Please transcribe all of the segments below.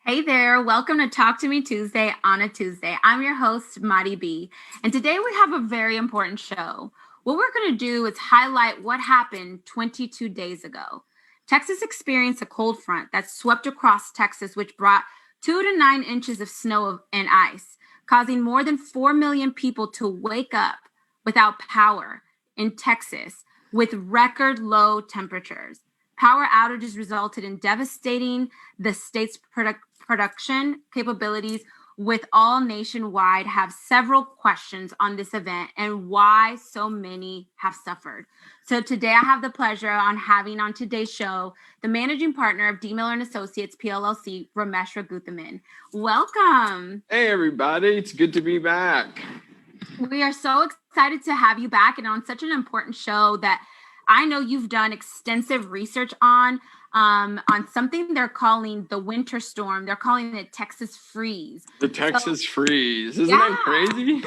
Hey there, welcome to Talk to Me Tuesday on a Tuesday. I'm your host, Madi B, and today we have a very important show. What we're going to do is highlight what happened 22 days ago. Texas experienced a cold front that swept across Texas, which brought 2 to 9 inches of snow and ice, causing more than 4 million people to wake up without power in Texas with record low temperatures. Power outages resulted in devastating the state's production capabilities. With all nationwide have several questions on this event and why so many have suffered. So today I have the pleasure on having on today's show the managing partner of D. Miller and Associates PLLC, Ramesh Raghuthaman. Welcome. Hey everybody, it's good to be back. We are so excited to have you back and on such an important show that I know you've done extensive research on something they're calling the winter storm. They're calling it Texas freeze. The Texas freeze. Isn't that crazy?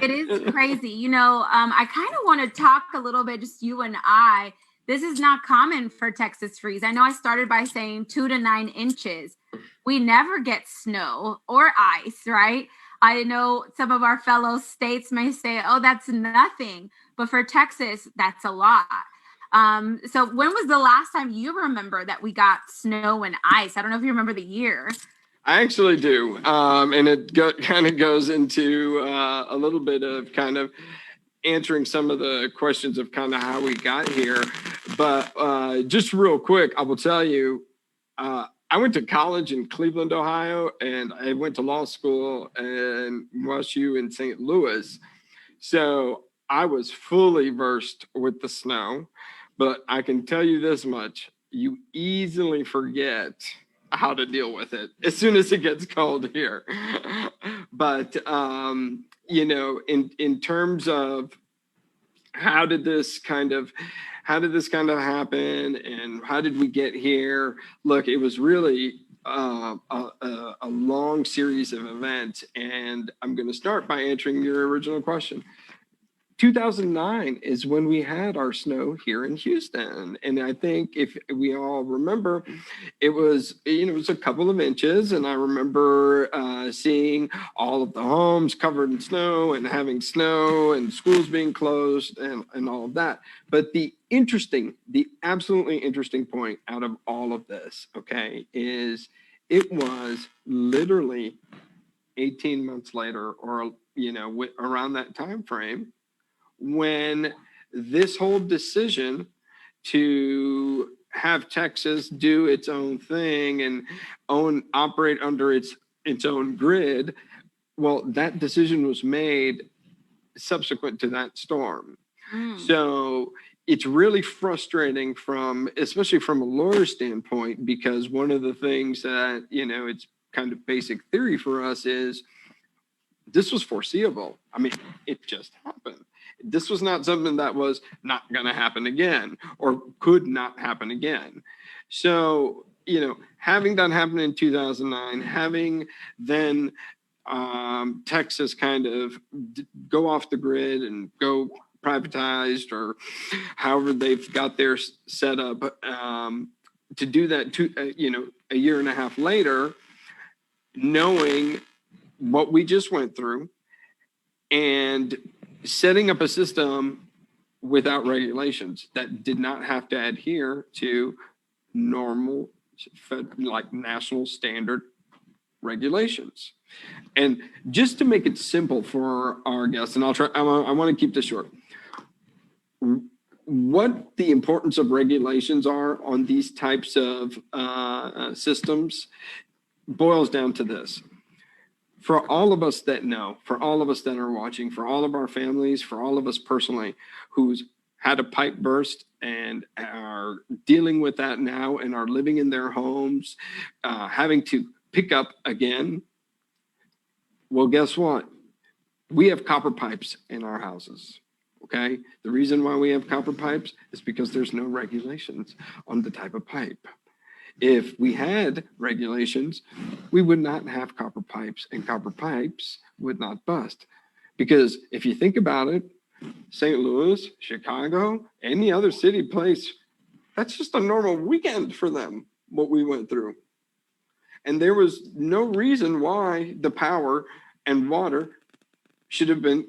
It is crazy. I kind of want to talk a little bit, just you and I. This is not common for Texas freeze. I know I started by saying 2 to 9 inches. We never get snow or ice, right? I know some of our fellow states may say, oh, that's nothing. But for Texas, that's a lot. So when was the last time you remember that we got snow and ice? I don't know if you remember the year. I actually do. And it kind of goes into a little bit of kind of answering some of the questions of kind of how we got here. But just real quick, I will tell you, I went to college in Cleveland, Ohio, and I went to law school in WashU in St. Louis. So I was fully versed with the snow. But I can tell you this much, you easily forget how to deal with it as soon as it gets cold here. But, in terms of how did this kind of happen and how did we get here? Look, it was really a long series of events. And I'm going to start by answering your original question. 2009 is when we had our snow here in Houston. And I think if we all remember, it was a couple of inches. And I remember seeing all of the homes covered in snow and having snow and schools being closed and all of that. But the absolutely interesting point out of all of this, okay, is it was literally 18 months later or, around that time frame when this whole decision to have Texas do its own thing and operate under its own grid, well, that decision was made subsequent to that storm. So it's really frustrating especially from a lawyer standpoint, because one of the things that, it's kind of basic theory for us is this was foreseeable. I mean, it just happened. This was not something that was not going to happen again or could not happen again. So, having that happen in 2009, having then Texas kind of go off the grid and go privatized or however they've got their set up to do that, a year and a half later, knowing what we just went through and setting up a system without regulations that did not have to adhere to normal, like national standard regulations. And just to make it simple for our guests, and I want to keep this short. What the importance of regulations are on these types of systems boils down to this. For all of us that know, for all of us that are watching, for all of our families, for all of us personally who's had a pipe burst and are dealing with that now and are living in their homes, having to pick up again, well, guess what? We have copper pipes in our houses, okay? The reason why we have copper pipes is because there's no regulations on the type of pipe. If we had regulations, we would not have copper pipes, and copper pipes would not bust. Because if you think about it, St. Louis, Chicago, any other city place, that's just a normal weekend for them, what we went through. And there was no reason why the power and water should have been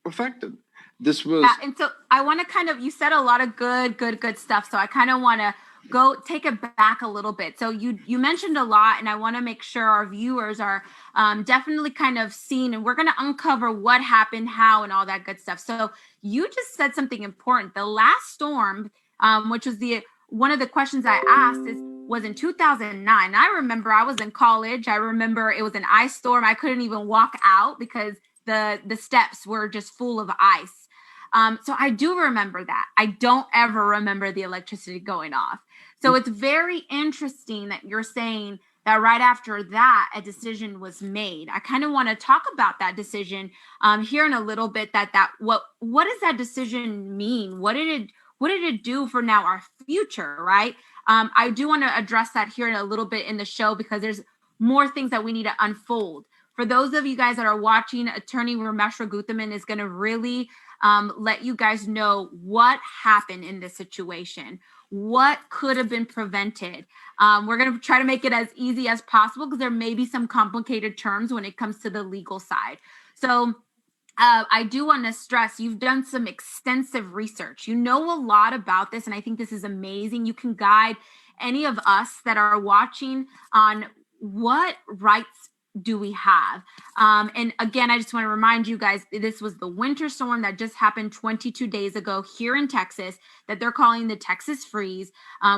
affected. This was. Yeah, and so I want to kind of, you said a lot of good stuff. So I kind of want to go take it back a little bit. So you mentioned a lot, and I want to make sure our viewers are definitely kind of seen, and we're going to uncover what happened, how, and all that good stuff. So you just said something important. The last storm, which was one of the questions I asked was in 2009. I remember I was in college. I remember it was an ice storm. I couldn't even walk out because the steps were just full of ice. So I do remember that. I don't ever remember the electricity going off. So it's very interesting that you're saying that right after that, a decision was made. I kind of want to talk about that decision here in a little bit. What does that decision mean? What did it do for now our future, right? I do want to address that here in a little bit in the show because there's more things that we need to unfold. For those of you guys that are watching, Attorney Ramesh Raghuthaman is going to really let you guys know what happened in this situation, what could have been prevented. We're going to try to make it as easy as possible because there may be some complicated terms when it comes to the legal side. So I do want to stress you've done some extensive research. You know a lot about this, and I think this is amazing. You can guide any of us that are watching on what rights do we have. And again, I just want to remind you guys, this was the winter storm that just happened 22 days ago here in Texas that they're calling the Texas freeze,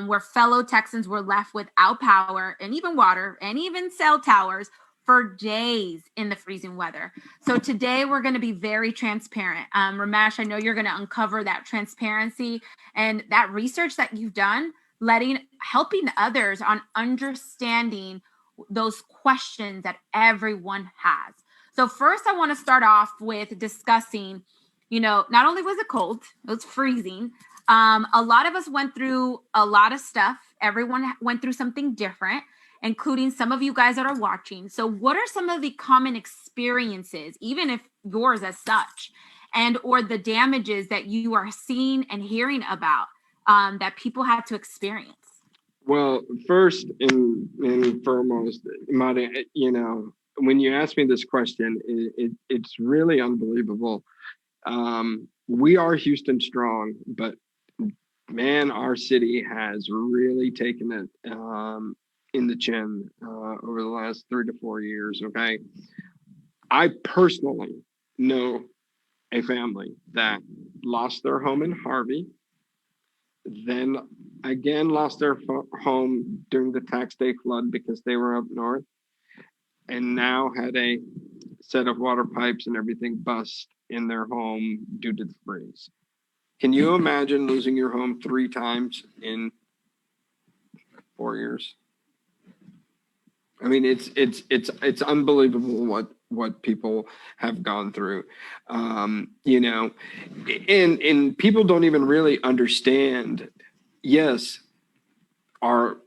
where fellow Texans were left without power and even water and even cell towers for days in the freezing weather. So today we're going to be very transparent. Ramesh, I know you're going to uncover that transparency and that research that you've done, helping others on understanding those questions that everyone has. So first I want to start off with discussing, not only was it cold, it was freezing. A lot of us went through a lot of stuff. Everyone went through something different, including some of you guys that are watching. So what are some of the common experiences, even if yours as such, and or the damages that you are seeing and hearing about that people had to experience? Well, first and foremost, Mari, when you ask me this question, it's really unbelievable. We are Houston strong, but man, our city has really taken it in the chin over the last 3 to 4 years. Okay. I personally know a family that lost their home in Harvey, then again lost their home during the tax day flood because they were up north, and now had a set of water pipes and everything bust in their home due to the freeze. Can you imagine losing your home 3 times in 4 years? I mean, it's unbelievable what people have gone through, and people don't even really understand. Yes, our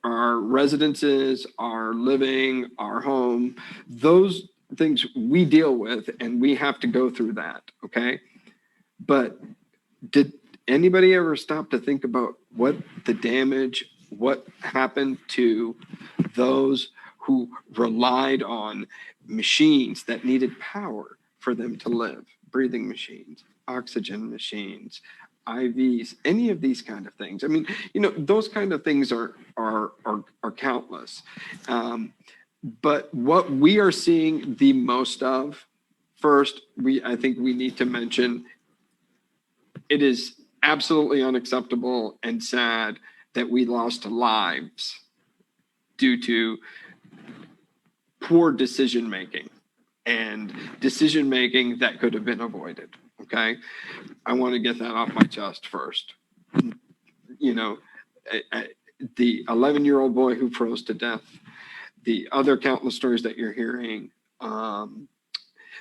residences, our living, our home, those things we deal with, and we have to go through that. Okay, but did anybody ever stop to think about what happened to those who relied on machines that needed power for them to live? Breathing machines, oxygen machines, IVs, any of these kind of things. I mean, those kind of things are countless. But what we are seeing the most of, first, I think we need to mention, it is absolutely unacceptable and sad that we lost lives due to poor decision making and decision making that could have been avoided. Okay, I want to get that off my chest first. The 11-year-old boy who froze to death, the other countless stories that you're hearing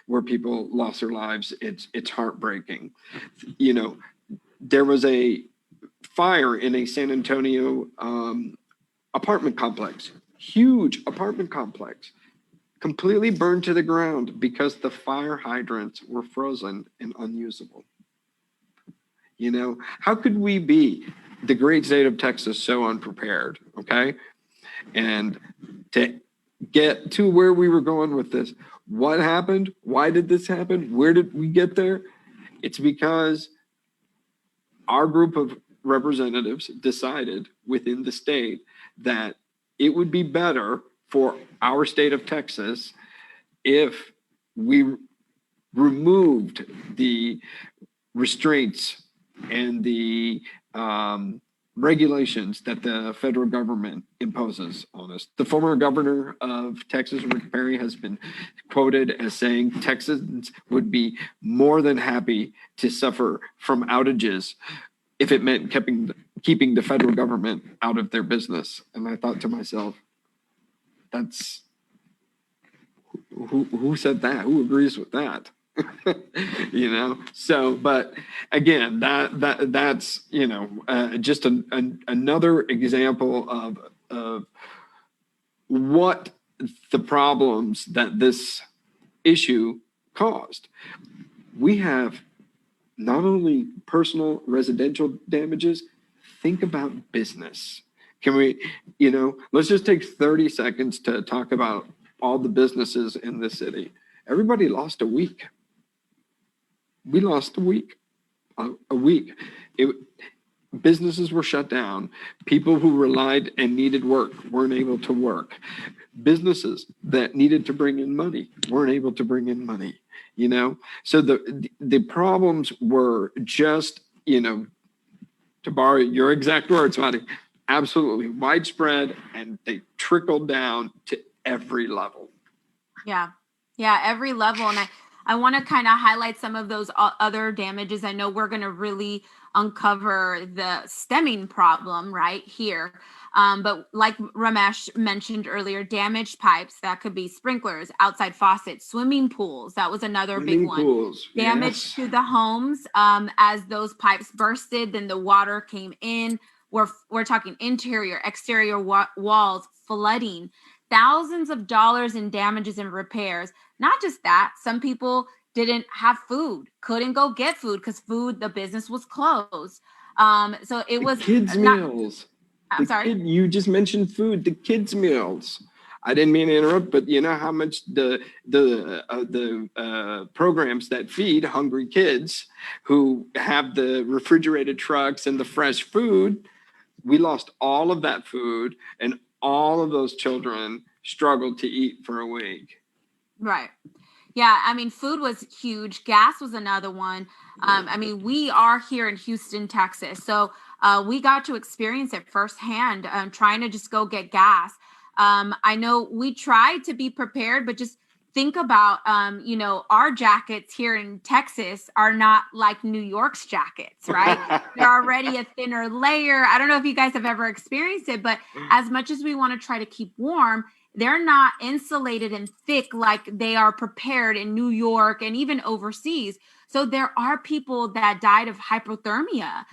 where people lost their lives, it's heartbreaking. There was a fire in a San Antonio apartment complex, huge apartment complex, completely burned to the ground because the fire hydrants were frozen and unusable. How could we be, the great state of Texas, so unprepared? Okay. And to get to where we were going with this. What happened? Why did this happen? Where did we get there? It's because our group of representatives decided within the state that it would be better for our state of Texas if we removed the restraints and the regulations that the federal government imposes on us. The former governor of Texas, Rick Perry, has been quoted as saying Texans would be more than happy to suffer from outages if it meant keeping the federal government out of their business. And I thought to myself, that's who said that? Who agrees with that? So, but again, that's just another example of what the problems that this issue caused. We have not only personal residential damages, think about business. Can we, let's just take 30 seconds to talk about all the businesses in the city. Everybody lost a week. We lost a week. A week. Businesses were shut down. People who relied and needed work weren't able to work. Businesses that needed to bring in money weren't able to bring in money. So the problems were just, to borrow your exact words, Marty, absolutely widespread, and they trickled down to every level. Yeah, every level. And I want to kind of highlight some of those other damages. I know we're going to really uncover the stemming problem right here. But like Ramesh mentioned earlier, damaged pipes, that could be sprinklers, outside faucets, swimming pools. That was another big one. Pools, damage to the homes as those pipes bursted, then the water came in. We're talking interior, exterior walls, flooding. Thousands of dollars in damages and repairs. Not just that, some people didn't have food, couldn't go get food because the business was closed. So it was kids' meals. I'm sorry. You just mentioned food, the kids' meals. I didn't mean to interrupt, but you know how much the programs that feed hungry kids who have the refrigerated trucks and the fresh food, we lost all of that food, and all of those children struggled to eat for a week. Right. Yeah. I mean, food was huge. Gas was another one. We are here in Houston, Texas. So we got to experience it firsthand, trying to just go get gas. I know we tried to be prepared, but just think about, our jackets here in Texas are not like New York's jackets, right? They're already a thinner layer. I don't know if you guys have ever experienced it, but as much as we want to try to keep warm, they're not insulated and thick like they are prepared in New York and even overseas. So there are people that died of hypothermia.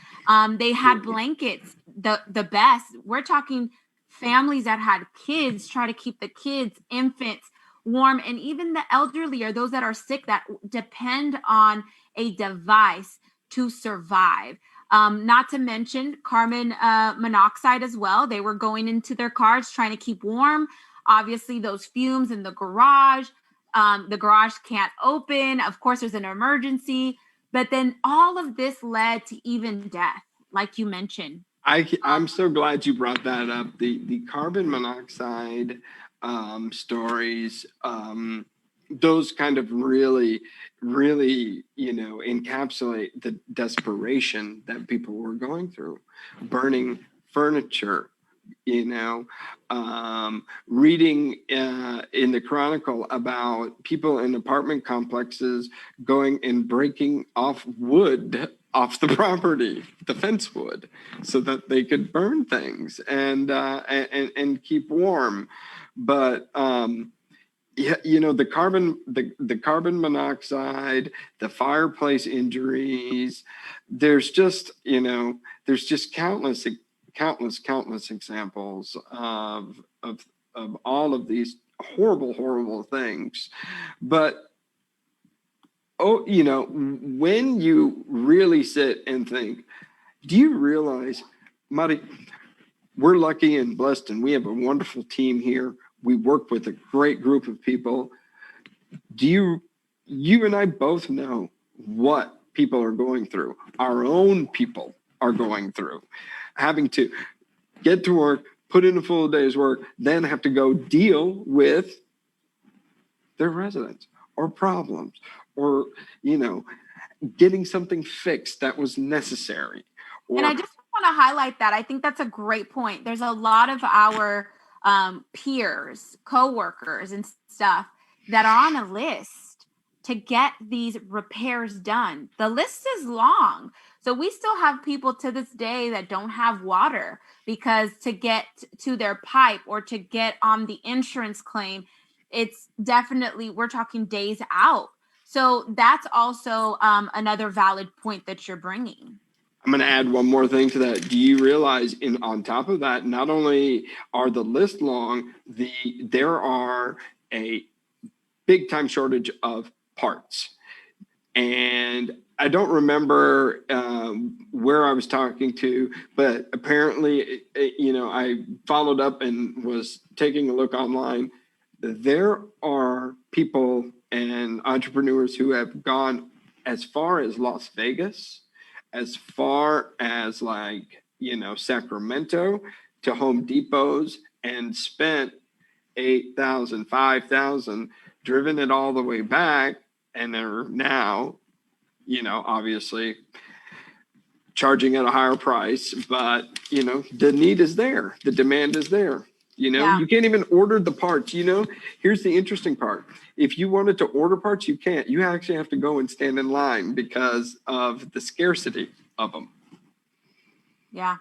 They had blankets, the best. We're talking families that had kids, try to keep the kids, infants warm, and even the elderly or those that are sick that depend on a device to survive. Not to mention carbon monoxide as well. They were going into their cars trying to keep warm. Obviously, those fumes in the garage can't open. Of course, there's an emergency. But then all of this led to even death, like you mentioned. I'm so glad you brought that up. The carbon monoxide stories, those kind of really encapsulate the desperation that people were going through, burning furniture, reading in the Chronicle about people in apartment complexes going and breaking off wood off the property, the fence wood, so that they could burn things and keep warm. But the carbon monoxide, the fireplace injuries, there's just countless examples of all of these horrible things. But when you really sit and think, do you realize, Mari, we're lucky and blessed, and we have a wonderful team here. We work with a great group of people. You and I both know what people are going through. Our own people are going through, having to get to work, put in a full day's work, then have to go deal with their residents or problems or, getting something fixed that was necessary. And I just want to highlight that. I think that's a great point. There's a lot of our peers, coworkers, and stuff that are on a list to get these repairs done. The list is long. So we still have people to this day that don't have water because to get to their pipe or to get on the insurance claim, it's definitely, we're talking days out. So that's also another valid point that you're bringing. I'm going to add one more thing to that. Do you realize on top of that, not only are the list long, there are a big time shortage of parts. And I don't remember where I was talking to, but apparently, I followed up and was taking a look online. There are people and entrepreneurs who have gone as far as Las Vegas, as far as Sacramento, to Home Depots, and spent $8,000, $5,000, driven it all the way back, and they're now, obviously charging at a higher price, but the need is there, the demand is there. You can't even order the parts. Here's the interesting part. If you wanted to order parts, you can't. You actually have to go and stand in line because of the scarcity of them. Yeah.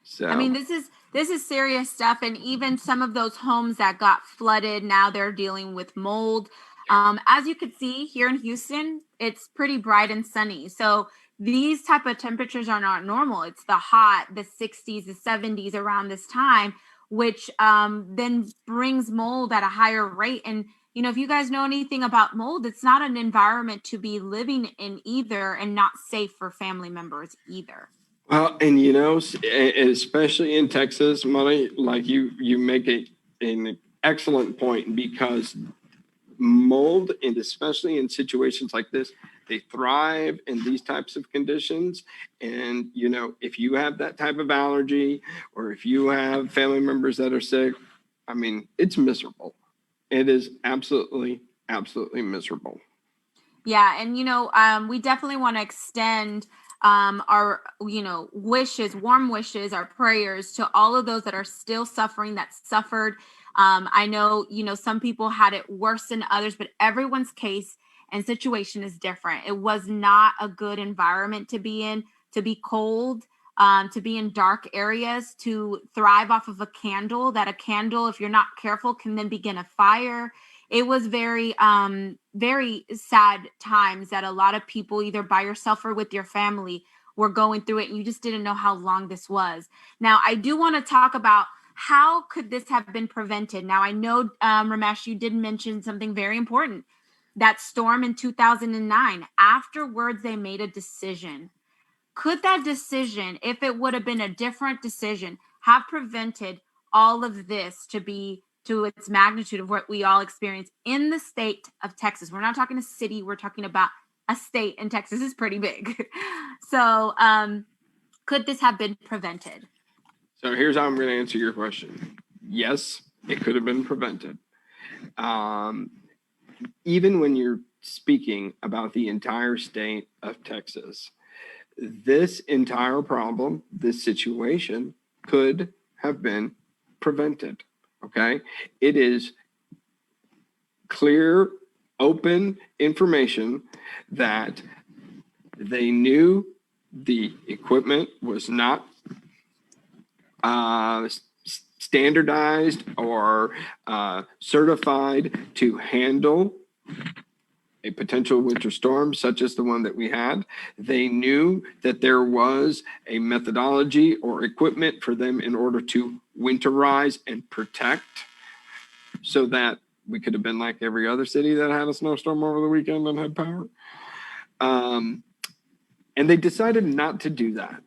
So I mean, this is serious stuff. And even some of those homes that got flooded, now they're dealing with mold. As you could see here in Houston, it's pretty bright and sunny. So these type of temperatures are not normal. It's the 60s, the 70s around this time, which then brings mold at a higher rate. And, if you guys know anything about mold, it's not an environment to be living in either, and not safe for family members either. Well, and especially in Texas, Money, like you make an excellent point, because mold, and especially in situations like this, they thrive in these types of conditions. And, if you have that type of allergy, or if you have family members that are sick, I mean, it's miserable. It is absolutely, absolutely miserable. Yeah. And, we definitely want to extend our, warm wishes, our prayers to all of those that are still suffering, that suffered. I know, some people had it worse than others, but everyone's case and situation is different. It was not a good environment to be in, to be cold, to be in dark areas, to thrive off of a candle, that a candle, if you're not careful, can then begin a fire. It was very, very sad times that a lot of people, either by yourself or with your family, were going through it, and you just didn't know how long this was. Now, I do want to talk about how could this have been prevented. Now, I know, Ramesh, you did mention something very important. That storm in 2009, afterwards, they made a decision. Could that decision, if it would have been a different decision, have prevented all of this to its magnitude of what we all experience in the state of Texas? We're not talking a city, we're talking about a state, and Texas is pretty big. So could this have been prevented? So here's how I'm going to answer your question. Yes, it could have been prevented. Even when you're speaking about the entire state of Texas, this entire problem, this situation, could have been prevented. Okay? It is clear, open information that they knew the equipment was not standardized or certified to handle a potential winter storm such as the one that we had. They knew that there was a methodology or equipment for them in order to winterize and protect, so that we could have been like every other city that had a snowstorm over the weekend and had power. And they decided not to do that.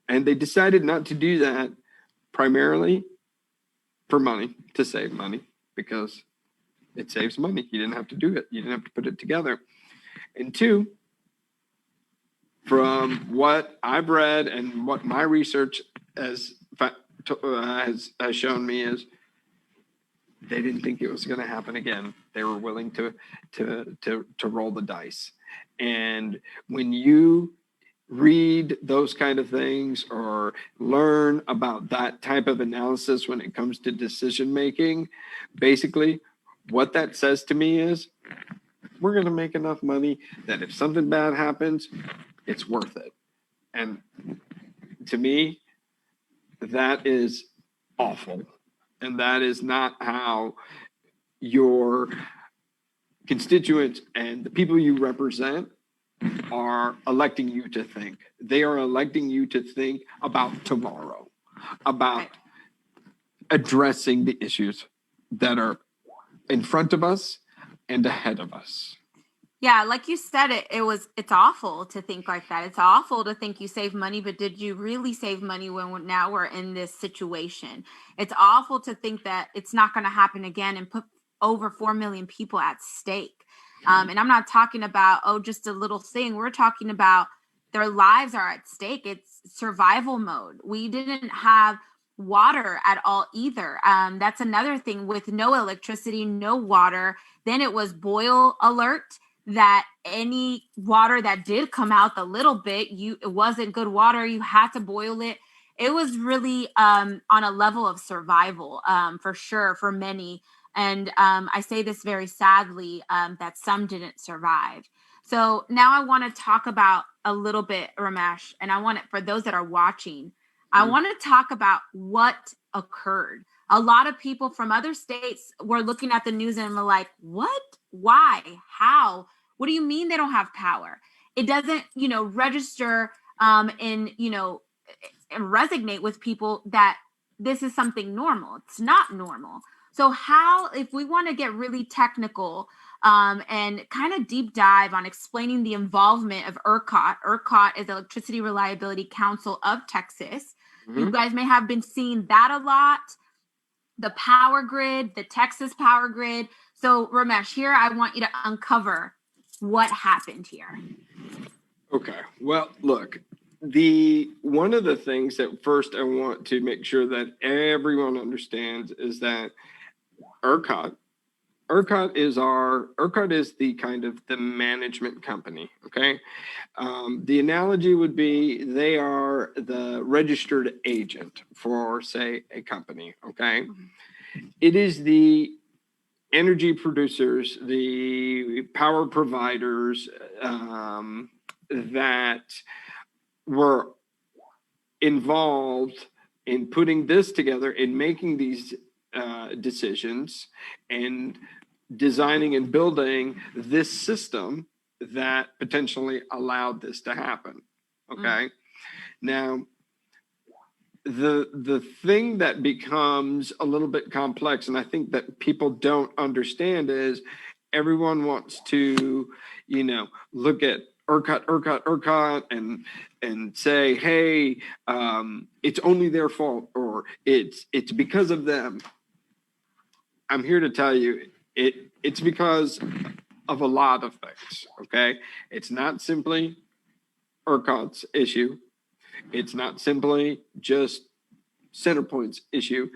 And they decided not to do that primarily for money, to save money. because it saves money. You didn't have to do it. You didn't have to put it together. And two, from what I've read and what my research has shown me is they didn't think it was going to happen again. They were willing to roll the dice. And when you read those kind of things or learn about that type of analysis when it comes to decision making, basically what that says to me is we're going to make enough money that if something bad happens, it's worth it. And to me, that is awful. And that is not how your constituents and the people you represent are electing you to think. They are electing you to think about tomorrow, about addressing the issues that are in front of us and ahead of us. Yeah, like you said, it's awful to think like that. It's awful to think you save money, but did you really save money when now we're in this situation? It's awful to think that it's not going to happen again and put over 4 million people at stake. And I'm not talking about, just a little thing. We're talking about their lives are at stake. It's survival mode. We didn't have water at all either. That's another thing, with no electricity, no water. Then it was boil alert, that any water that did come out, the little bit, it wasn't good water. You had to boil it. It was really on a level of survival, for sure, for many. And I say this very sadly, that some didn't survive. So now I want to talk about a little bit, Ramesh, and I want it for those that are watching. I want to talk about what occurred. A lot of people from other states were looking at the news and were like, what? Why? How? What do you mean they don't have power? It doesn't, register and resonate with people that this is something normal. It's not normal. So how, if we want to get really technical and kind of deep dive on explaining the involvement of ERCOT. ERCOT is Electricity Reliability Council of Texas. Mm-hmm. You guys may have been seeing that a lot. The power grid, the Texas power grid. So Ramesh, here I want you to uncover what happened here. Okay. Well, look, one of the things that first I want to make sure that everyone understands is that ERCOT is the kind of the management company. Okay. The analogy would be they are the registered agent for, say, a company. Okay. Mm-hmm. It is the energy producers, the power providers that were involved in putting this together, in making these decisions and designing and building this system that potentially allowed this to happen. Okay. Now, the thing that becomes a little bit complex, and I think that people don't understand, is everyone wants to, look at ERCOT, and say, hey, it's only their fault, or it's because of them. I'm here to tell you, it's because of a lot of things. Okay, it's not simply ERCOT's issue. It's not simply just CenterPoint's issue.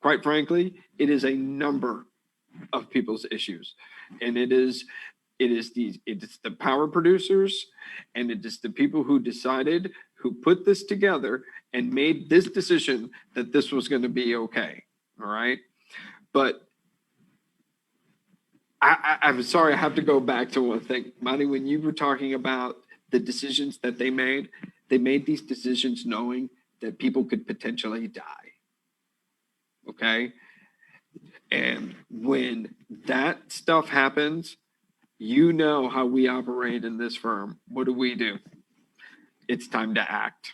Quite frankly, it is a number of people's issues, and it is the power producers, and it is the people who decided, who put this together and made this decision that this was going to be okay. All right, but I'm sorry, I have to go back to one thing, Monty. When you were talking about the decisions that they made these decisions knowing that people could potentially die. Okay. And when that stuff happens, how we operate in this firm. What do? It's time to act.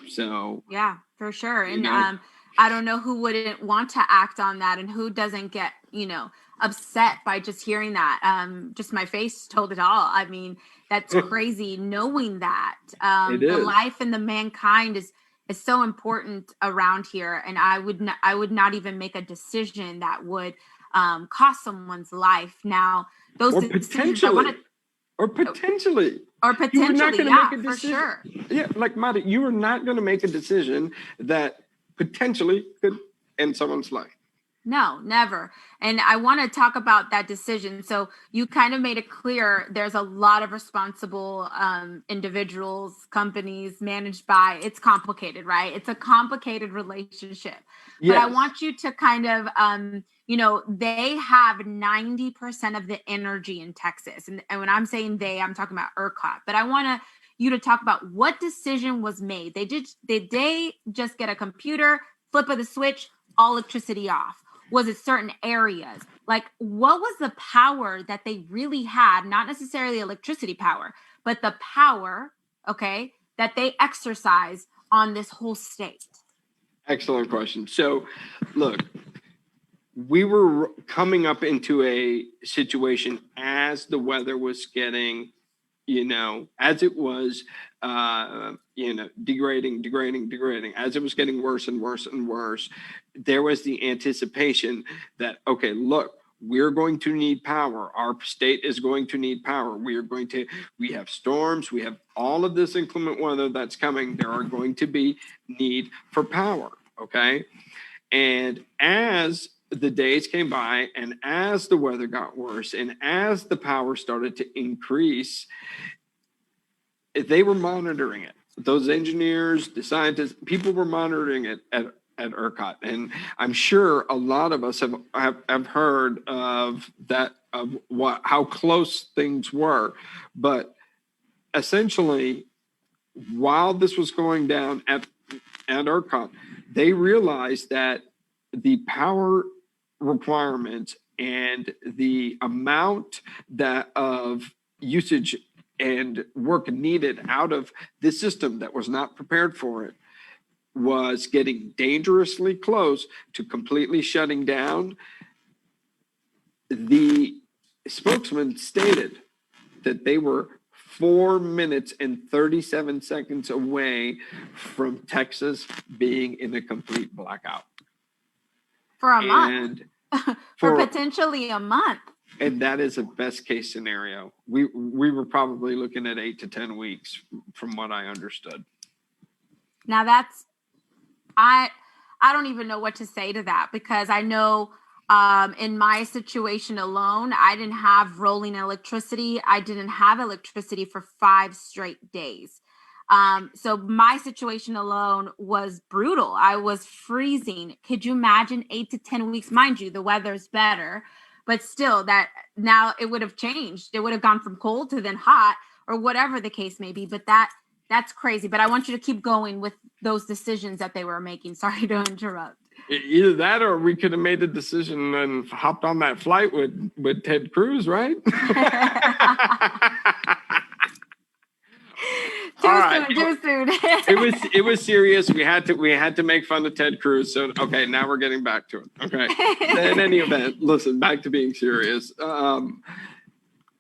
So yeah, for sure. And I don't know who wouldn't want to act on that, and who doesn't get, upset by just hearing that. Just my face told it all. I mean, that's crazy knowing that. The life and the mankind is so important around here. And I would not even make a decision that would cost someone's life. Now, those Or decisions I want potentially, to, or potentially. or You were not potentially, going to yeah, make a for decision. sure. Yeah, like Madi, you were not going to make a decision that potentially could end someone's life. No, never. And I want to talk about that decision. So you kind of made it clear there's a lot of responsible individuals, companies managed by, it's complicated, right? It's a complicated relationship. But I Yes. want you to kind of, they have 90% of the energy in Texas. And when I'm saying they, I'm talking about ERCOT. But I want you to talk about what decision was made. Did they just get a computer, flip of the switch, all electricity off? Was it certain areas? Like, what was the power that they really had? Not necessarily electricity power, but the power, okay, that they exercise on this whole state. Excellent question. So, look, we were coming up into a situation as the weather was getting, as it was, degrading, as it was getting worse and worse and worse. There was the anticipation that, okay, look, we're going to need power. Our state is going to need power. We have storms, we have all of this inclement weather that's coming. There are going to be need for power. Okay. And as the days came by and as the weather got worse and as the power started to increase, they were monitoring it. Those engineers, the scientists, people were monitoring it at ERCOT. And I'm sure a lot of us have heard of that, of how close things were. But essentially, while this was going down at ERCOT, they realized that the power requirements and the amount of usage and work needed out of this system that was not prepared for it was getting dangerously close to completely shutting down. The spokesman stated that they were 4 minutes and 37 seconds away from Texas being in a complete blackout. For a month. For potentially a month. And that is a best case scenario. We were probably looking at 8 to 10 weeks from what I understood. Now that's, I don't even know what to say to that, because I know in my situation alone, I didn't have rolling electricity. I didn't have electricity for 5 straight days. So my situation alone was brutal. I was freezing. Could you imagine 8 to 10 weeks? Mind you, the weather's better, but still, that now it would have changed. It would have gone from cold to then hot, or whatever the case may be. But that's crazy. But I want you to keep going with those decisions that they were making. Sorry to interrupt. Either that, or we could have made the decision and hopped on that flight with Ted Cruz, right? Too soon. It was serious. We had to make fun of Ted Cruz. So okay, now we're getting back to it. Okay. In any event, listen, back to being serious.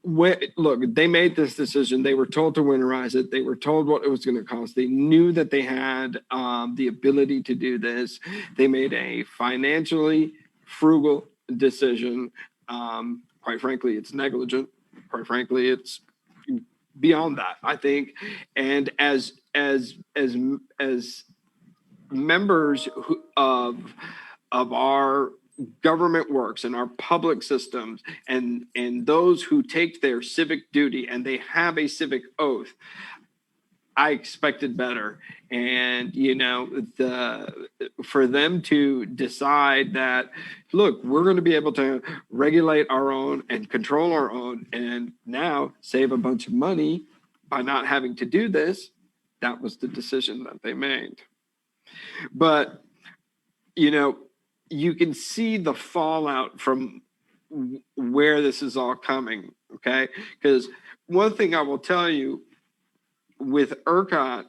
Look, they made this decision. They were told to winterize it. They were told what it was going to cost. They knew that they had the ability to do this. They made a financially frugal decision. Quite frankly, it's negligent. Quite frankly, it's beyond that, I think. And as members of our government works and our public systems, and those who take their civic duty and they have a civic oath, I expected better. And for them to decide that, look, we're going to be able to regulate our own and control our own and now save a bunch of money by not having to do this, that was the decision that they made. But you can see the fallout from where this is all coming, okay? Because one thing I will tell you, with ERCOT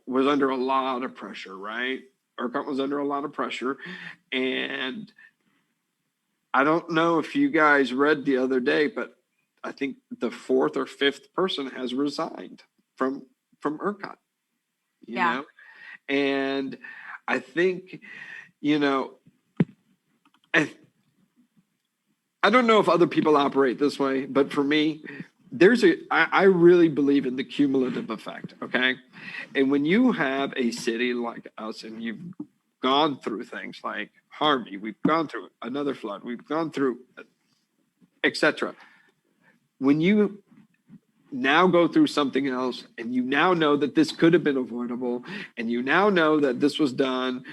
was under a lot of pressure, right? ERCOT was under a lot of pressure. And I don't know if you guys read the other day, but I think the 4th or 5th person has resigned from ERCOT. You know? And I think, and I don't know if other people operate this way, but for me, I really believe in the cumulative effect. Okay. And when you have a city like us and you've gone through things like Harvey, we've gone through another flood, we've gone through, etc. When you now go through something else and you now know that this could have been avoidable, and you now know that this was done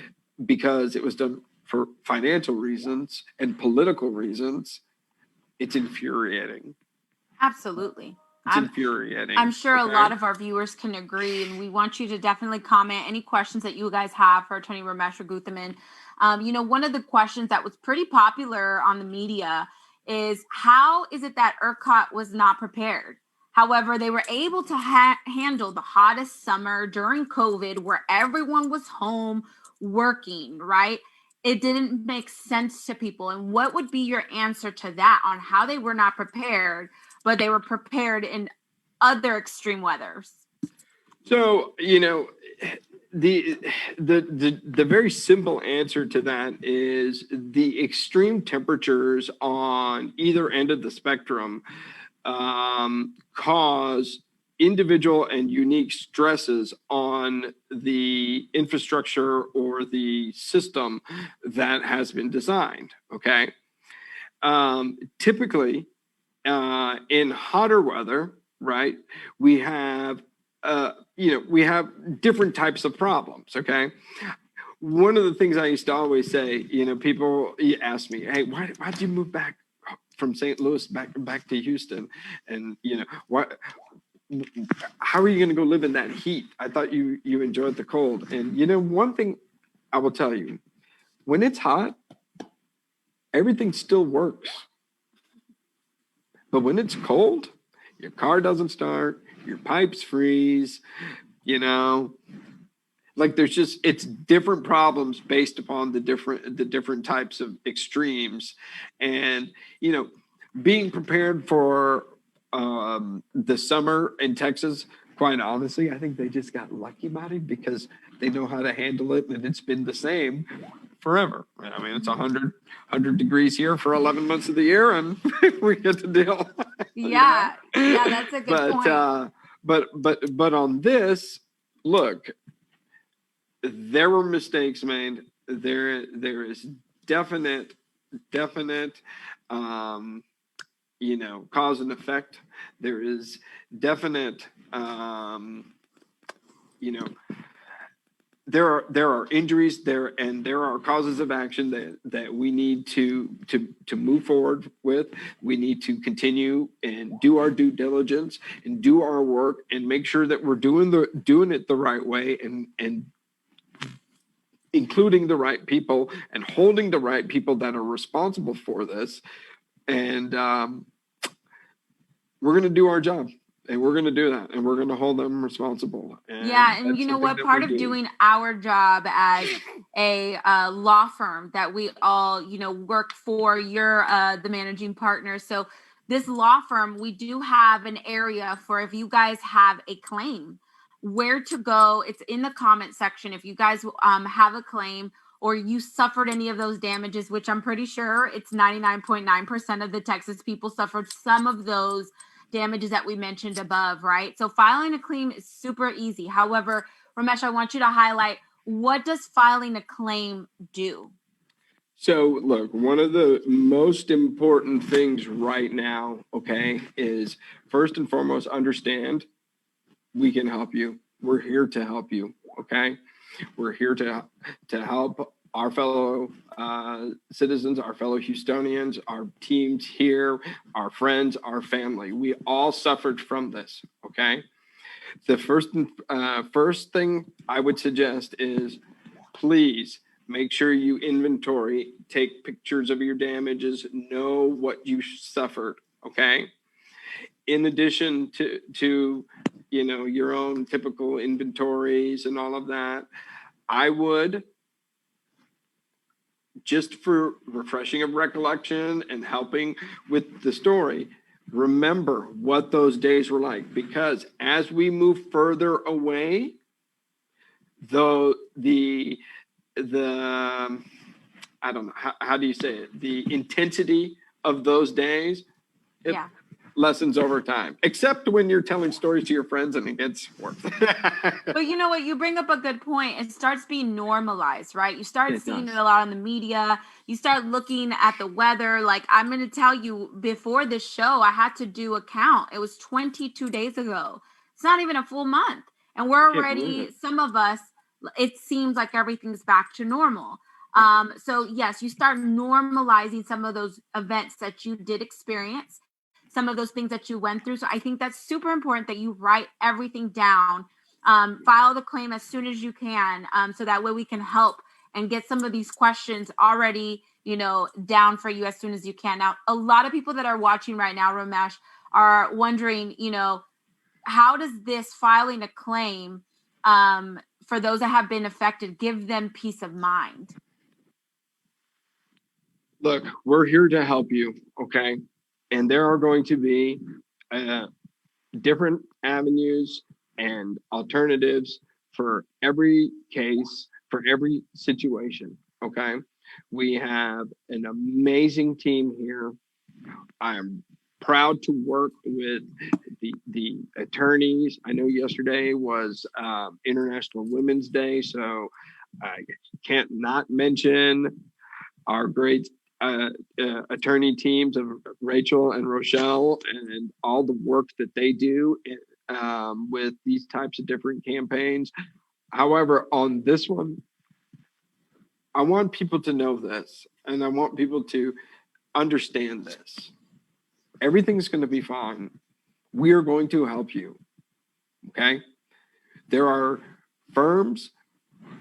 because it was done for financial reasons and political reasons, it's infuriating. Absolutely. It's infuriating. I'm sure a lot of our viewers can agree, and we want you to definitely comment any questions that you guys have for Attorney Ramesh Raghuthaman. One of the questions that was pretty popular on the media is, how is it that ERCOT was not prepared? However, they were able to handle the hottest summer during COVID, where everyone was home working, right? It didn't make sense to people. And what would be your answer to that on how they were not prepared, but they were prepared in other extreme weathers? So, the very simple answer to that is the extreme temperatures on either end of the spectrum cause individual and unique stresses on the infrastructure or the system that has been designed. Okay. Typically, in hotter weather, right, we have different types of problems. Okay. One of the things I used to always say, people ask me, hey, why'd you move back from St. Louis back to Houston? And how are you going to go live in that heat? I thought you enjoyed the cold. And one thing I will tell you, when it's hot, everything still works. But when it's cold, your car doesn't start, your pipes freeze, like it's different problems based upon the different types of extremes. And, being prepared for the summer in Texas, quite honestly, I think they just got lucky about it because they know how to handle it, and it's been the same forever. I mean, it's 100 degrees here for 11 months of the year, and we get to deal. Yeah, that's a good point. But on this, look, there were mistakes made. There is definite cause and effect. There is definite there are injuries there, and there are causes of action that we need to move forward with. We need to continue and do our due diligence and do our work and make sure that we're doing it the right way, and including the right people and holding the right people that are responsible for this. And we're going to do our job, and we're going to do that, and we're going to hold them responsible. And you know what? Part of doing our job as a law firm that we all, work for, you're the managing partner. So this law firm, we do have an area for if you guys have a claim, where to go. It's in the comment section. If you guys have a claim, or you suffered any of those damages, which I'm pretty sure it's 99.9% of the Texas people suffered some of those damages that we mentioned above, right? So filing a claim is super easy. However, Ramesh, I want you to highlight, what does filing a claim do? So look, one of the most important things right now, okay, is first and foremost, understand we can help you. We're here to help you, okay? We're here to help our fellow citizens, our fellow Houstonians, our teams here, our friends, our family. We all suffered from this, okay? The first thing I would suggest is, please make sure you inventory, take pictures of your damages, know what you suffered, okay? In addition to your own typical inventories and all of that, I would, just for refreshing of recollection and helping with the story, remember what those days were like, because as we move further away, though the I don't know, how do you say it? The intensity of those days, it lessens over time, except when you're telling stories to your friends and it gets worse. But you know what? You bring up a good point. It starts being normalized, right? You start seeing does. it a lot in the media. You start looking at the weather. Like, I'm going to tell you, before this show, I had to do a count. It was 22 days ago. It's not even a full month. And we're already, some of us, it seems like everything's back to normal. So yes, you start normalizing some of those events that you did experience, some of those things that you went through. So I think that's super important that you write everything down, file the claim as soon as you can, so that way we can help and get some of these questions already, down for you as soon as you can. Now, a lot of people that are watching right now, Ramesh, are wondering, how does this filing a claim, for those that have been affected, give them peace of mind? Look, we're here to help you, okay? And there are going to be different avenues and alternatives for every case, for every situation, okay? We have an amazing team here. I am proud to work with the attorneys. I know yesterday was International Women's Day, so I can't not mention our great attorney teams of Rachel and Rochelle and all the work that they do with these types of different campaigns. However, on this one, I want people to know this, and I want people to understand this. Everything's going to be fine. We are going to help you. Okay? There are firms,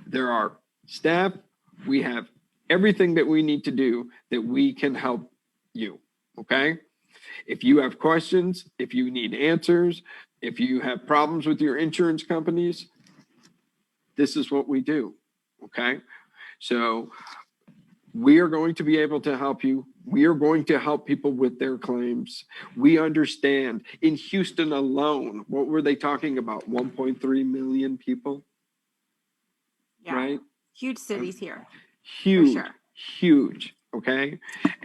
there are staff, we have everything that we need to do that we can help you. Okay? If you have questions, if you need answers, if you have problems with your insurance companies, this is what we do. Okay? So we are going to be able to help you. We are going to help people with their claims. We understand in Houston alone, what were they talking about? 1.3 million people? Yeah. Right? Huge cities here. Huge, huge. Okay.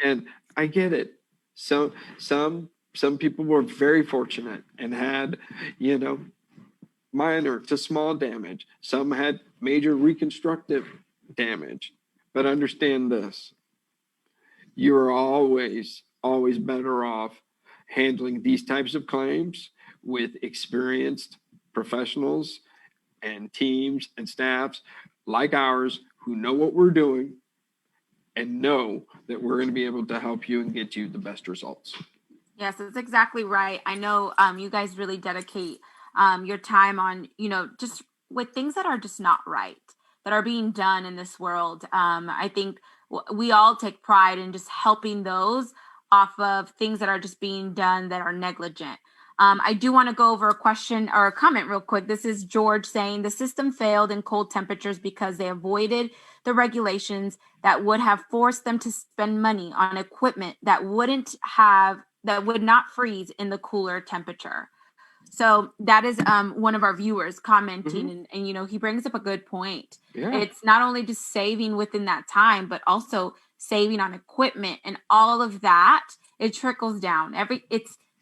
And I get it. So some people were very fortunate and had, minor to small damage. Some had major reconstructive damage. But understand this, you are always better off handling these types of claims with experienced professionals and teams and staffs like ours who know what we're doing and know that we're going to be able to help you and get you the best results. Yes, that's exactly right. I know you guys really dedicate your time on, just with things that are just not right, that are being done in this world. I think we all take pride in just helping those off of things that are just being done that are negligent. I do want to go over a question or a comment real quick. This is George saying the system failed in cold temperatures because they avoided the regulations that would have forced them to spend money on equipment that would not freeze in the cooler temperature. So that is one of our viewers commenting, and he brings up a good point. Yeah. It's not only just saving within that time, but also saving on equipment and all of that. It trickles down.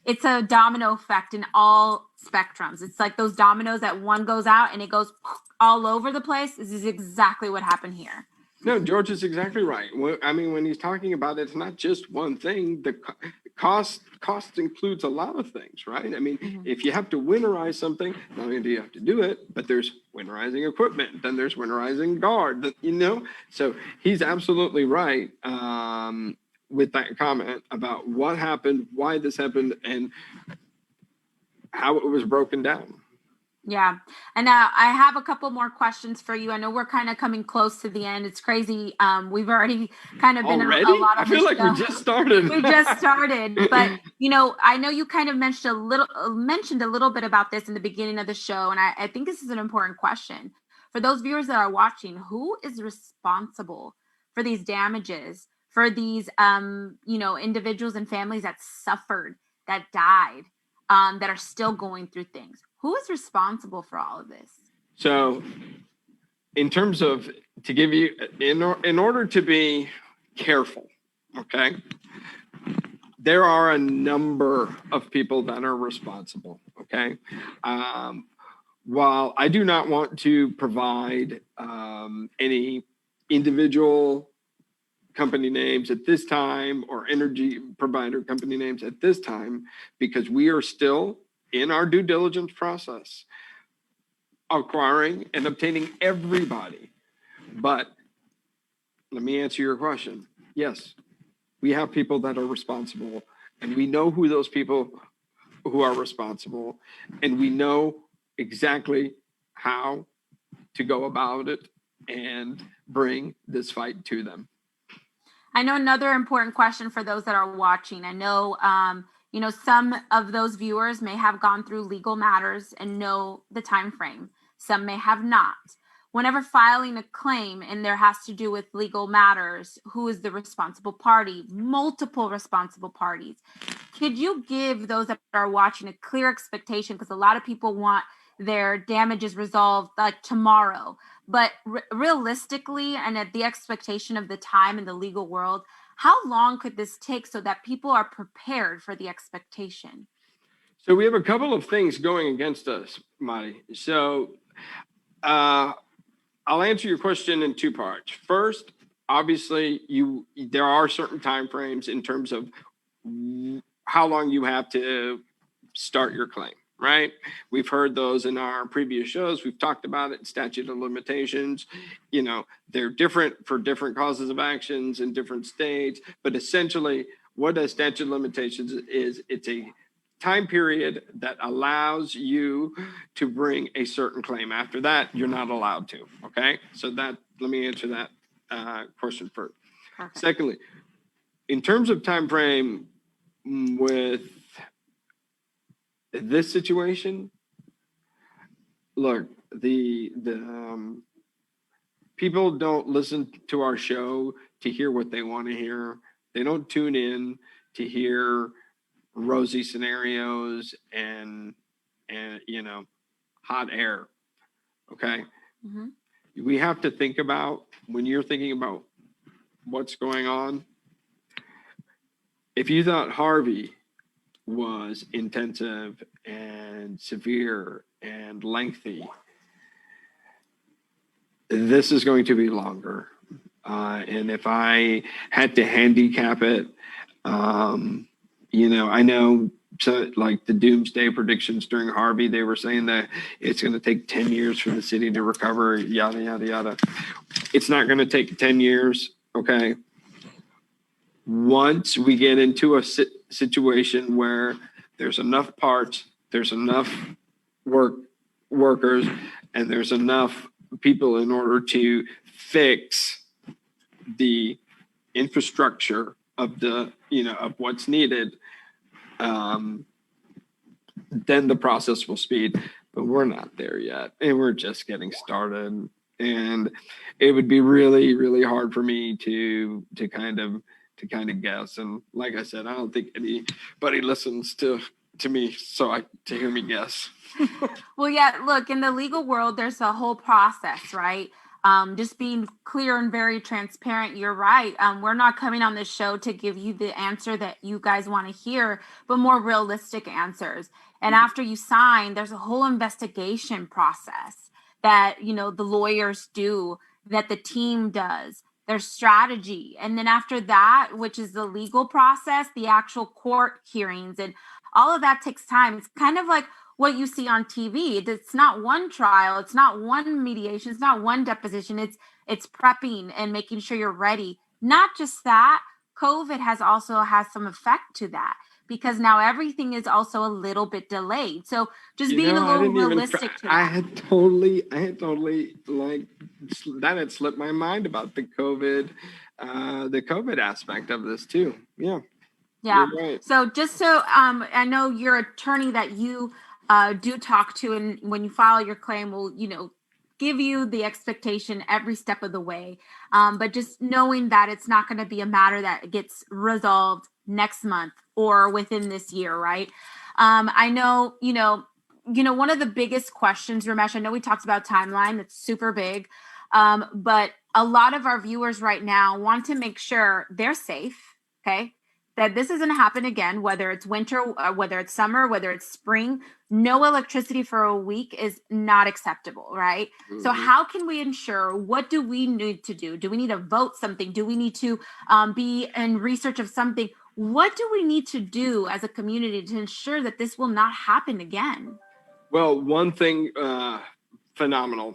It's a domino effect in all spectrums. It's like those dominoes that one goes out and it goes all over the place. This is exactly what happened here. No, George is exactly right. I mean, when he's talking about it, it's not just one thing. The cost includes a lot of things, right? I mean, if you have to winterize something, not only do you have to do it, but there's winterizing equipment, then there's winterizing guard, So he's absolutely right with that comment about what happened, why this happened, and how it was broken down. Yeah. And I have a couple more questions for you. I know we're kind of coming close to the end. It's crazy. We've already kind of been a lot of I feel like we just started. We just started. But, I know you kind of mentioned a little bit about this in the beginning of the show. And I think this is an important question. For those viewers that are watching, who is responsible for these damages, for these, individuals and families that suffered, that died, that are still going through things? Who is responsible for all of this? So in terms of, to give you, in order to be careful, okay? There are a number of people that are responsible, okay? While I do not want to provide any individual company names at this time or energy provider company names at this time, because we are still in our due diligence process, acquiring and obtaining everybody. But let me answer your question. Yes, we have people that are responsible, and we know who those people who are responsible, and we know exactly how to go about it and bring this fight to them. I know another important question for those that are watching. I know, some of those viewers may have gone through legal matters and know the time frame. Some may have not. Whenever filing a claim and there has to do with legal matters, who is the responsible party? Multiple responsible parties. Could you give those that are watching a clear expectation? Because a lot of people want their damages resolved like tomorrow. But realistically, and at the expectation of the time in the legal world, how long could this take so that people are prepared for the expectation? So we have a couple of things going against us, Marty. So I'll answer your question in two parts. First, obviously, there are certain timeframes in terms of how long you have to start your claim, right? We've heard those in our previous shows. We've talked about it, statute of limitations. They're different for different causes of actions in different states. But essentially, what a statute of limitations is, it's a time period that allows you to bring a certain claim. After that, you're not allowed to. Okay, so let me answer that question first. Perfect. Secondly, in terms of time frame with this situation, look, the people don't listen to our show to hear what they want to hear. They don't tune in to hear rosy scenarios and hot air. Okay. Mm-hmm. We have to think about, when you're thinking about what's going on, if you thought Harvey was intensive and severe and lengthy, this is going to be longer. And if I had to handicap it, I know, so like the doomsday predictions during Harvey, they were saying that it's going to take 10 years for the city to recover, yada, yada, yada. It's not going to take 10 years, okay? Once we get into a situation where there's enough parts, there's enough workers, and there's enough people in order to fix the infrastructure of of what's needed, then the process will speed. But we're not there yet, and we're just getting started. And it would be really, really hard for me to kind of guess. And like I said, I don't think anybody listens to me to hear me guess. Well, yeah, look, in the legal world, there's a whole process, right? Just being clear and very transparent, you're right. We're not coming on this show to give you the answer that you guys want to hear, but more realistic answers. And after you sign, there's a whole investigation process that, the lawyers do, that the team does. There's strategy. And then after that, which is the legal process, the actual court hearings, and all of that takes time. It's kind of like what you see on TV. It's not one trial, it's not one mediation, it's not one deposition. It's prepping and making sure you're ready. Not just that, COVID has some effect to that, because now everything is also a little bit delayed. So just being a little realistic to that. I had totally like that had slipped my mind about the COVID aspect of this too. Yeah. Yeah. Right. So I know your attorney that you do talk to, and when you file your claim will, give you the expectation every step of the way. But just knowing that it's not going to be a matter that gets resolved next month or within this year, right? I know, one of the biggest questions, Ramesh, I know we talked about timeline, that's super big. But a lot of our viewers right now want to make sure they're safe, okay? That this isn't happen again, whether it's winter, whether it's summer, whether it's spring. No electricity for a week is not acceptable, right? Mm-hmm. So how can we ensure, what do we need to do? Do we need to vote something? Do we need to be in research of something? What do we need to do as a community to ensure that this will not happen again? Well, one thing, phenomenal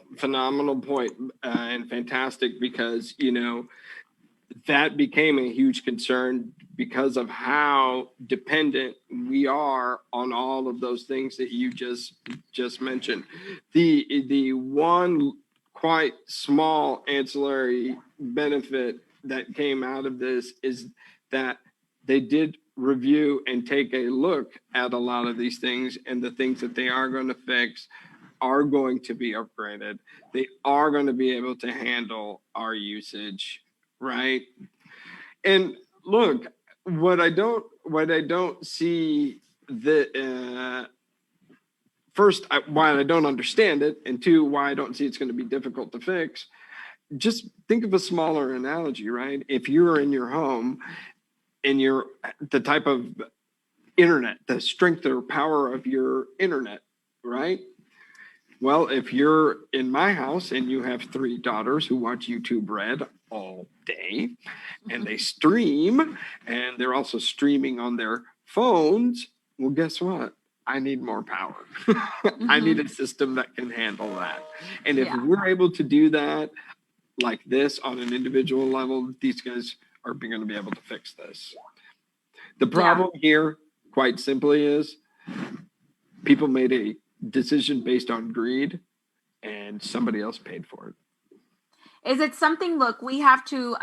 point, and fantastic, because, that became a huge concern because of how dependent we are on all of those things that you just mentioned. The one quite small ancillary benefit that came out of this is that they did review and take a look at a lot of these things, and the things that they are going to fix are going to be upgraded. They are going to be able to handle our usage, right? And look, what I don't see first, why I don't understand it, and two, why I don't see it's going to be difficult to fix. Just think of a smaller analogy, right? If you're in your home and you're the type of internet, the strength or power of your internet, right? Well, if you're in my house and you have 3 daughters who watch YouTube Red all day, and they stream, and they're also streaming on their phones, well, guess what? I need more power. I need a system that can handle that. And if we're able to do that like this on an individual level, these guys are going to be able to fix this. The problem here, quite simply, is people made a decision based on greed, and somebody else paid for it. Is it something, look, we have to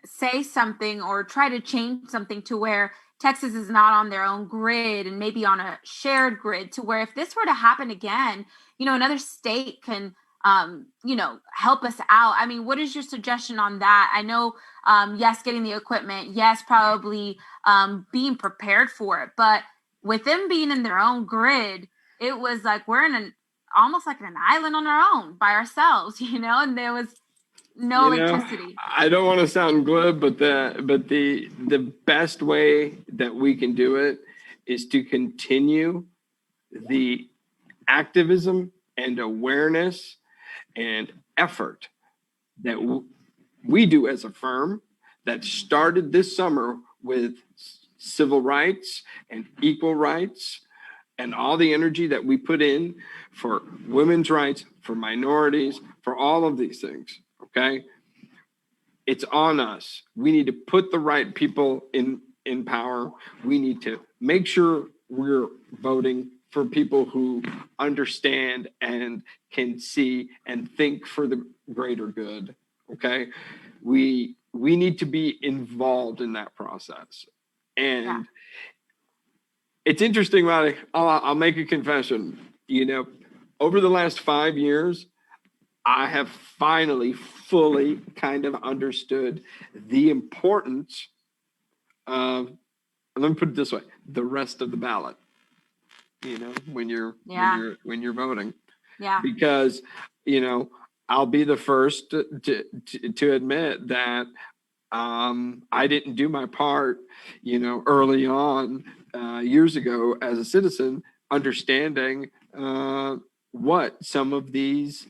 say something or try to change something to where Texas is not on their own grid and maybe on a shared grid, to where if this were to happen again, another state can help us out. I mean, what is your suggestion on that? I know, yes, getting the equipment, yes, probably being prepared for it, but with them being in their own grid, it was like we're in almost like an island on our own by ourselves, and there was no electricity. I don't want to sound glib, but the best way that we can do it is to continue the activism and awareness and effort that we do as a firm that started this summer with civil rights and equal rights, and all the energy that we put in for women's rights, for minorities, for all of these things, okay? It's on us. We need to put the right people in power. We need to make sure we're voting for people who understand and can see and think for the greater good, okay? We need to be involved in that process. And it's interesting, Molly. I'll make a confession. Over the last 5 years, I have finally fully kind of understood the importance of, let me put it this way, the rest of the ballot. When you're voting. Yeah. Because, I'll be the first to admit that I didn't do my part, early on, years ago as a citizen, understanding what some of these,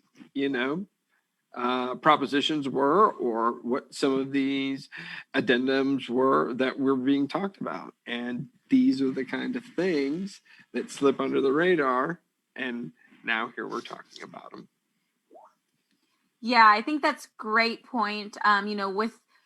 propositions were, or what some of these addendums were that were being talked about. And these are the kind of things that slip under the radar. And now here we're talking about them. Yeah, I think that's a great point.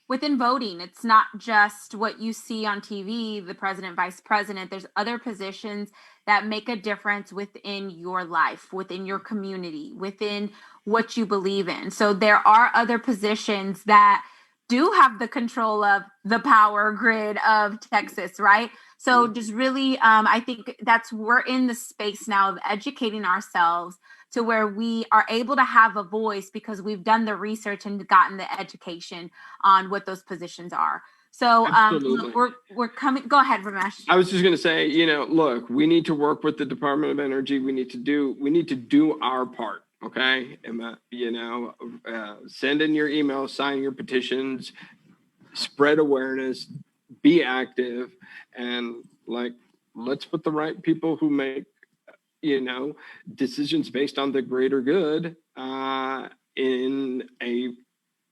Within voting, it's not just what you see on TV, the president, vice president. There's other positions that make a difference within your life, within your community, within what you believe in. So there are other positions that do have the control of the power grid of Texas, right? So just really, I think we're in the space now of educating ourselves to where we are able to have a voice because we've done the research and gotten the education on what those positions are. So we're coming. Go ahead, Ramesh. I was just going to say, look, we need to work with the Department of Energy. We need to do our part. Okay. Send in your email, sign your petitions, spread awareness, be active, and let's put the right people who make, decisions based on the greater good in a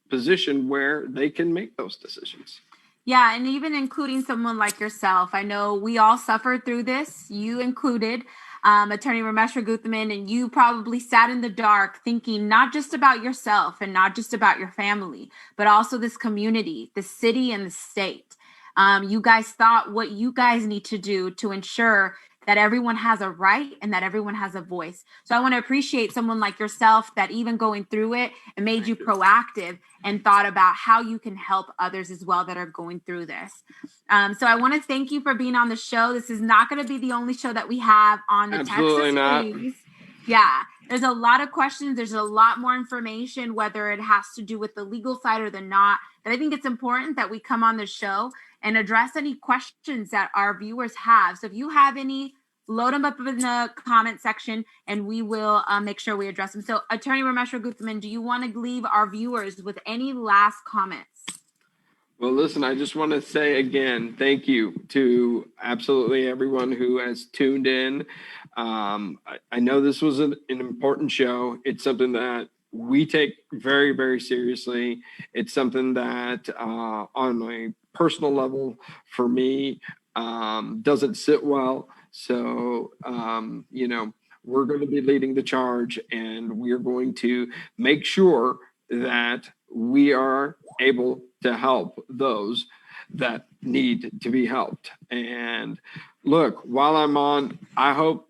position where they can make those decisions. Yeah, and even including someone like yourself. I know we all suffered through this, you included, Attorney Ramesh Raghuthaman, and you probably sat in the dark thinking not just about yourself and not just about your family, but also this community, the city, and the state. You guys thought what you guys need to do to ensure that everyone has a right and that everyone has a voice. So I want to appreciate someone like yourself that even going through it, it made you proactive and thought about how you can help others as well that are going through this. So I want to thank you for being on the show. This is not going to be the only show that we have on the Absolutely Texas not. Freeze. Yeah, there's a lot of questions. There's a lot more information, whether it has to do with the legal side or the not. But I think it's important that we come on the show and address any questions that our viewers have. So if you have any, load them up in the comment section and we will make sure we address them. So Attorney Ramesh Raghuthaman, do you want to leave our viewers with any last comments? Well, listen, I just want to say again, thank you to absolutely everyone who has tuned in. I know this was an important show. It's something that we take very, very seriously. It's something that on a personal level for me doesn't sit well. So, we're going to be leading the charge and we're going to make sure that we are able to help those that need to be helped. And look, while I'm on, I hope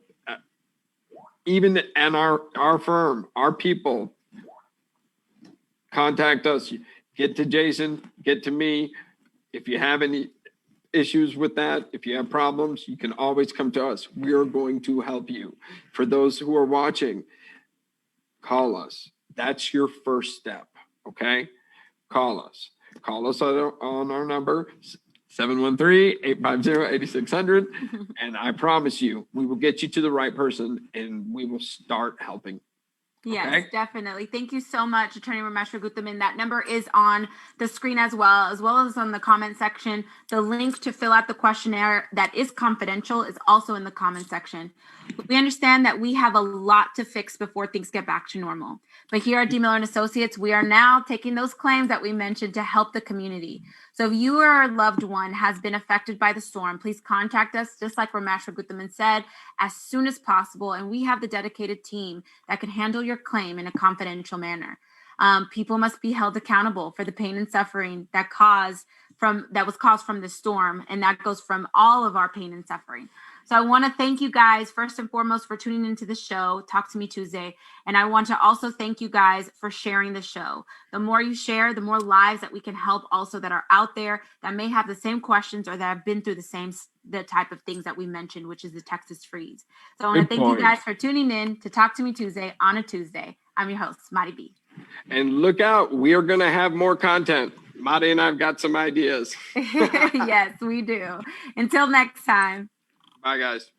even in our firm, our people contact us, get to Jason, get to me. If you have any issues with that, if you have problems, you can always come to us. We are going to help you. For those who are watching, call us. That's your first step. Okay. Call us on our number 713-850-8600 and I promise you we will get you to the right person and we will start helping. Yes, Okay? definitely. Thank you so much, Attorney Ramesh Raghuthaman. That number is on the screen as well as on the comment section. The link to fill out the questionnaire that is confidential is also in the comment section. We understand that we have a lot to fix before things get back to normal. But here at D. Miller & Associates, we are now taking those claims that we mentioned to help the community. So if you or a loved one has been affected by the storm, please contact us, just like Ramesh Raghuthaman said, as soon as possible. And we have the dedicated team that can handle your claim in a confidential manner. People must be held accountable for the pain and suffering that was caused from the storm, and that goes from all of our pain and suffering. So I want to thank you guys first and foremost for tuning into the show, Talk to Me Tuesday. And I want to also thank you guys for sharing the show. The more you share, the more lives that we can help also that are out there that may have the same questions or that have been through the type of things that we mentioned, which is the Texas Freeze. So I want to thank you guys for tuning in to Talk to Me Tuesday on a Tuesday. I'm your host, Madi B. And look out, we are going to have more content. Madi and I've got some ideas. Yes, we do. Until next time. Bye, guys.